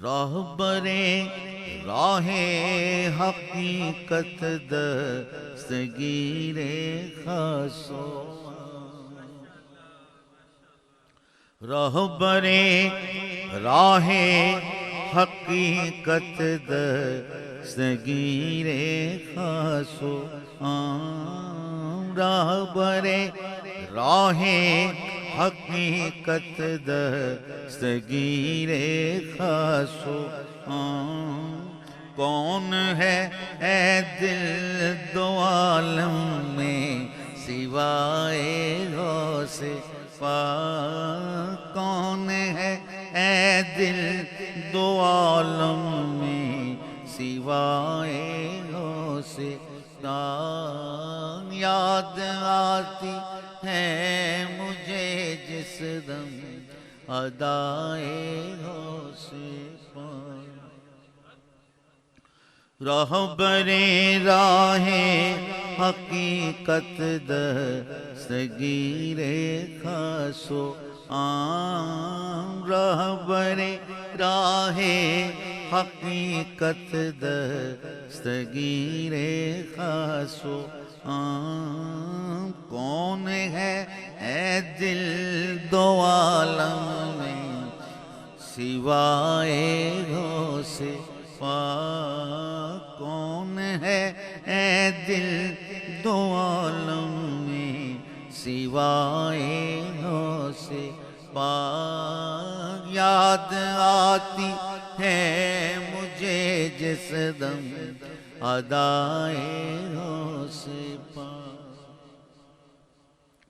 راہبر راہ حقیقت دستگیر خاصو راہبر راہ حقیقت دستگیر خاصو راہبر راہ حقیقت دستگیر خاصو کون ہے اے دل دو عالم میں سوائے غوث پاک کون ہے اے دل دو عالم میں سوائے غوث پاک یاد آتی ہے مجھے جس دم ادائے غوث پاک راہبر راہ حقیقت دستگیر خاصو راہبر راہ حقیقت دستگیر خاصو کون ہے اے دل دو عالم میں سوائے غوث پاک کون ہے اے دل دو عالم میں سوائے غوث پاک یاد آتی ہے مجھے جس دم ادائے غوث پاک